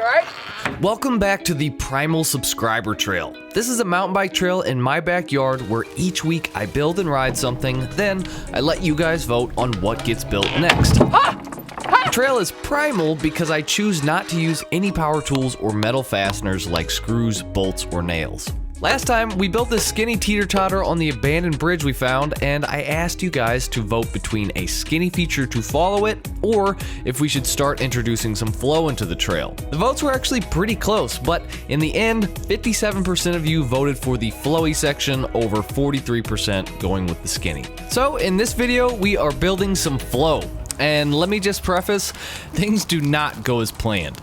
You alright? Welcome back to the Primal Subscriber Trail. This is a mountain bike trail in my backyard where each week I build and ride something, then I let you guys vote on what gets built next. The trail is primal because I choose not to use any power tools or metal fasteners like screws, bolts, or nails. Last time, we built this skinny teeter-totter on the abandoned bridge we found, and I asked you guys to vote between a skinny feature to follow it, or if we should start introducing some flow into the trail. The votes were actually pretty close, but in the end, 57% of you voted for the flowy section over 43% going with the skinny. So in this video, we are building some flow. And let me just preface, things do not go as planned.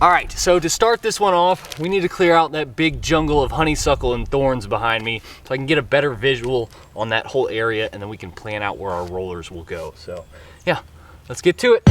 Alright, so to start this one off, we need to clear out that big jungle of honeysuckle and thorns behind me so I can get a better visual on that whole area, and then we can plan out where our rollers will go. So yeah, let's get to it.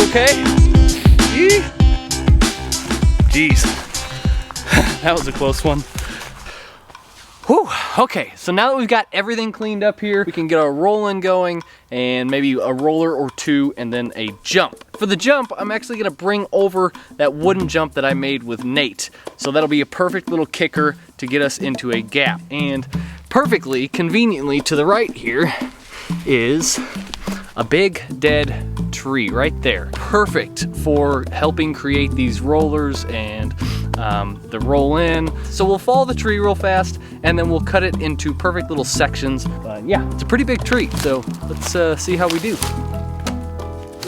Okay? Jeez, that was a close one. Whew, okay, so now that we've got everything cleaned up here, we can get our rolling going and maybe a roller or two and then a jump. For the jump, I'm actually gonna bring over that wooden jump that I made with Nate. So that'll be a perfect little kicker to get us into a gap. And perfectly, conveniently to the right here is a big dead tree right there. Perfect for helping create these rollers and the roll in. So we'll follow the tree real fast and then we'll cut it into perfect little sections. But yeah, it's a pretty big tree, so let's see how we do.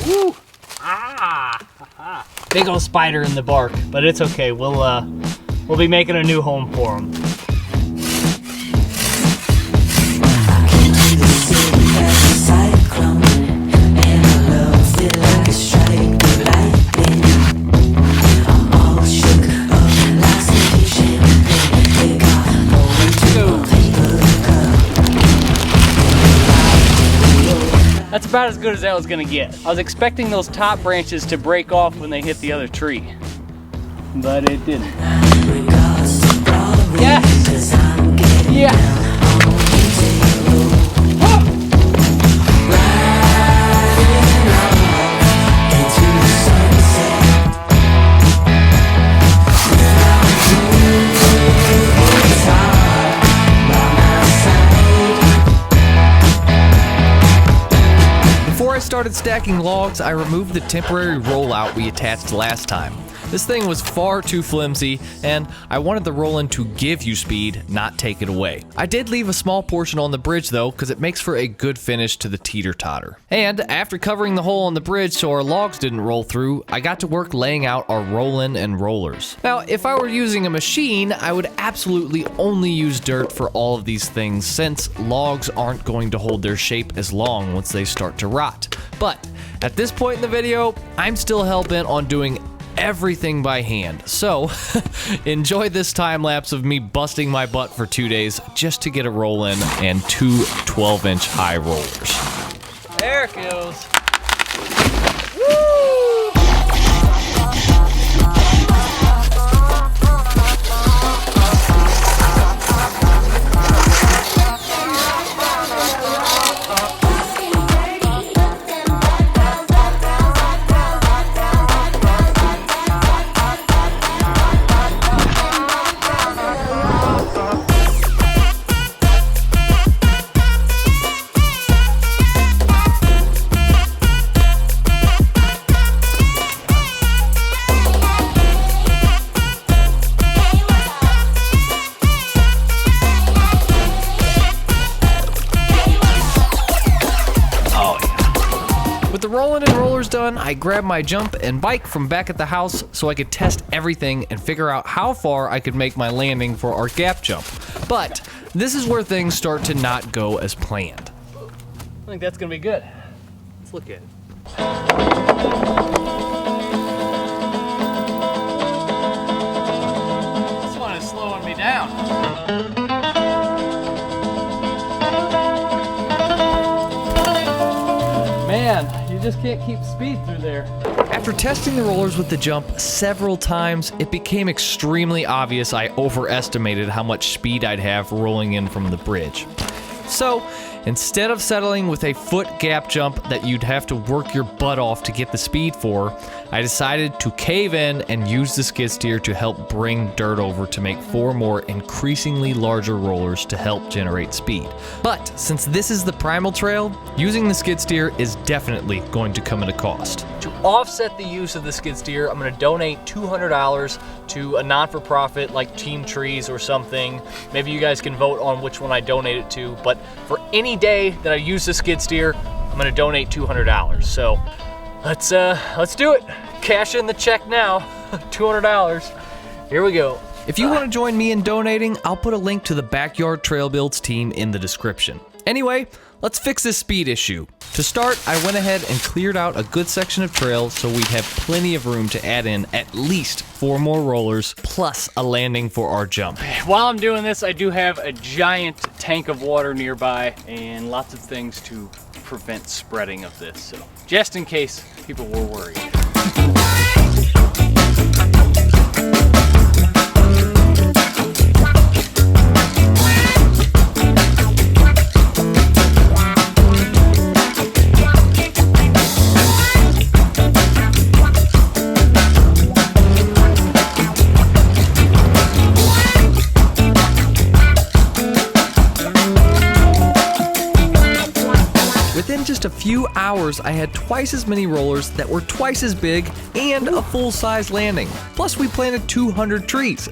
Woo! Ah! Big old spider in the bark, but it's okay. We'll be making a new home for him. That's about as good as that was gonna get. I was expecting those top branches to break off when they hit the other tree, but it didn't. Yeah! Yeah! Started stacking logs, I removed the temporary rollout we attached last time. This thing was far too flimsy, and I wanted the roll-in to give you speed, not take it away. I did leave a small portion on the bridge though, because it makes for a good finish to the teeter-totter. And after covering the hole on the bridge so our logs didn't roll through, I got to work laying out our roll-in and rollers. Now, if I were using a machine, I would absolutely only use dirt for all of these things, since logs aren't going to hold their shape as long once they start to rot. But at this point in the video, I'm still hell-bent on doing everything by hand. So enjoy this time lapse of me busting my butt for 2 days just to get a roll in and two 12-inch high rollers. There it goes. the rolling and rollers done, I grabbed my jump and bike from back at the house so I could test everything and figure out how far I could make my landing for our gap jump. But this is where things start to not go as planned. I think that's gonna be good. Let's look at it. This one is slowing me down. Man, you just can't keep speed through there. After testing the rollers with the jump several times, it became extremely obvious I overestimated how much speed I'd have rolling in from the bridge. So, instead of settling with a foot gap jump that you'd have to work your butt off to get the speed for, I decided to cave in and use the skid steer to help bring dirt over to make 4 more increasingly larger rollers to help generate speed. But since this is the primal trail, using the skid steer is definitely going to come at a cost. To offset the use of the skid steer, I'm going to donate $200 to a non-for-profit like Team Trees or something. Maybe you guys can vote on which one I donate it to, but for any day that I use the skid steer, I'm going to donate $200. So let's do it. Cash in the check now. $200. Here we go. If you want to join me in donating, I'll put a link to the Backyard Trail Builds team in the description. Anyway, let's fix this speed issue. To start, I went ahead and cleared out a good section of trail so we'd have plenty of room to add in at least 4 more rollers plus a landing for our jump. While I'm doing this, I do have a giant tank of water nearby and lots of things to prevent spreading of this, so just in case people were worried. Within just a few hours, I had twice as many rollers that were twice as big and a full-size landing. Plus, we planted 200 trees.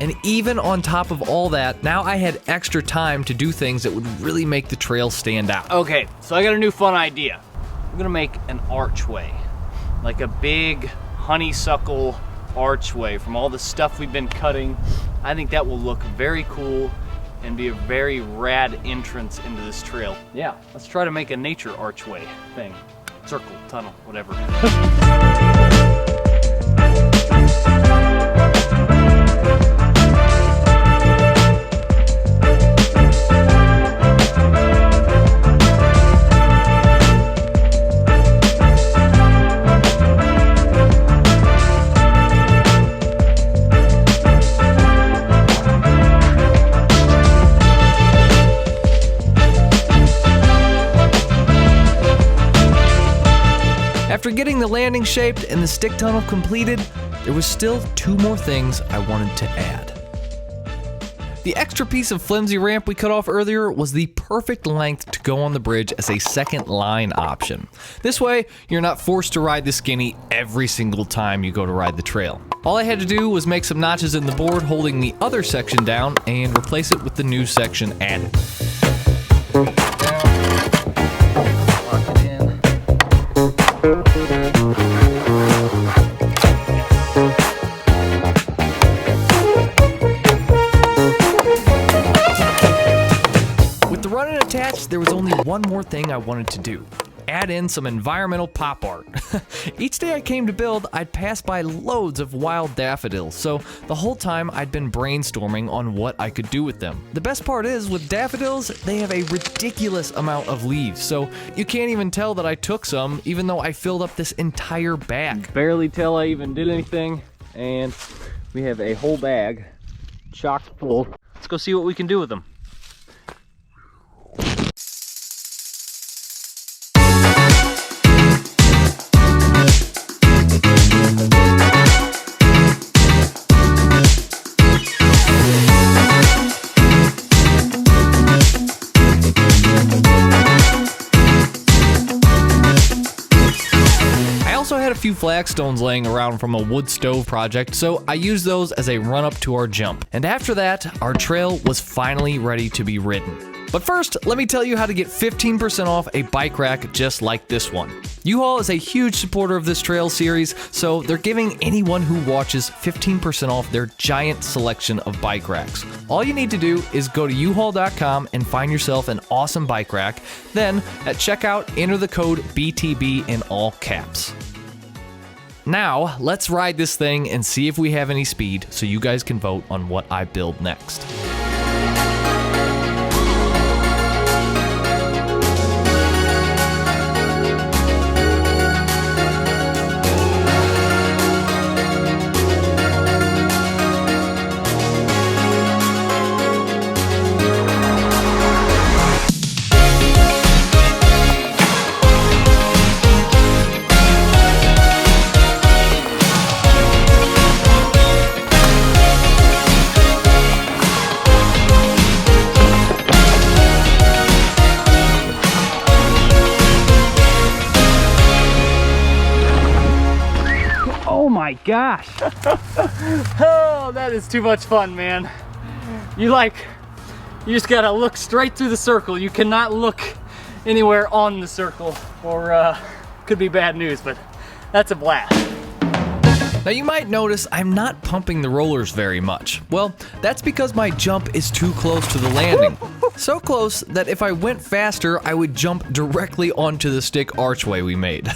And even on top of all that, now I had extra time to do things that would really make the trail stand out. Okay, so I got a new fun idea. I'm gonna make an archway, like a big honeysuckle archway from all the stuff we've been cutting. I think that will look very cool and be a very rad entrance into this trail. Yeah, let's try to make a nature archway thing. Circle, tunnel, whatever. After getting the landing shaped and the stick tunnel completed, there was still 2 more things I wanted to add. The extra piece of flimsy ramp we cut off earlier was the perfect length to go on the bridge as a second line option. This way, you're not forced to ride the skinny every single time you go to ride the trail. All I had to do was make some notches in the board holding the other section down and replace it with the new section added. With the run-in attached, there was only one more thing I wanted to do. Add in some environmental pop art. Each day I came to build, I'd pass by loads of wild daffodils, so the whole time I'd been brainstorming on what I could do with them. The best part is, with daffodils, they have a ridiculous amount of leaves, so you can't even tell that I took some, even though I filled up this entire bag. Barely tell I even did anything, and we have a whole bag chock full. Let's go see what we can do with them. A few flagstones laying around from a wood stove project, so I used those as a run-up to our jump. And after that, our trail was finally ready to be ridden. But first, let me tell you how to get 15% off a bike rack just like this one. U-Haul is a huge supporter of this trail series, so they're giving anyone who watches 15% off their giant selection of bike racks. All you need to do is go to uhaul.com and find yourself an awesome bike rack. Then, at checkout, enter the code BTB in all caps. Now, let's ride this thing and see if we have any speed so you guys can vote on what I build next. Oh my gosh. Oh, that is too much fun, man. You just gotta look straight through the circle. You cannot look anywhere on the circle or could be bad news, but that's a blast. Now you might notice I'm not pumping the rollers very much. Well, that's because my jump is too close to the landing. So close that if I went faster, I would jump directly onto the stick archway we made.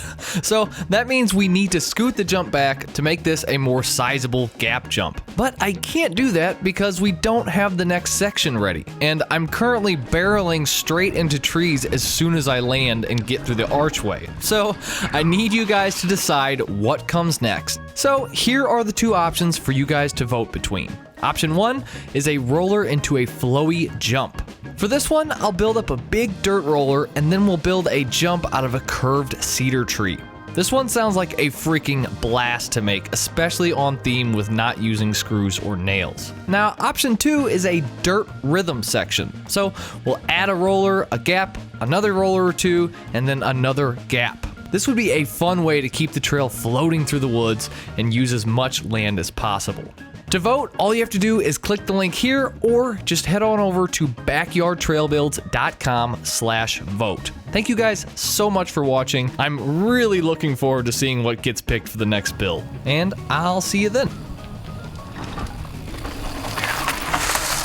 So that means we need to scoot the jump back to make this a more sizable gap jump. But I can't do that because we don't have the next section ready. And I'm currently barreling straight into trees as soon as I land and get through the archway. So I need you guys to decide what comes next. So here are the two options for you guys to vote between. Option 1 is a roller into a flowy jump. For this one, I'll build up a big dirt roller and then we'll build a jump out of a curved cedar tree. This one sounds like a freaking blast to make, especially on theme with not using screws or nails. Now, option 2 is a dirt rhythm section. So we'll add a roller, a gap, another roller or two, and then another gap. This would be a fun way to keep the trail floating through the woods and use as much land as possible. To vote, all you have to do is click the link here or just head on over to backyardtrailbuilds.com/vote. Thank you guys so much for watching. I'm really looking forward to seeing what gets picked for the next build. And I'll see you then.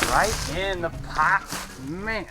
Right in the pot, man.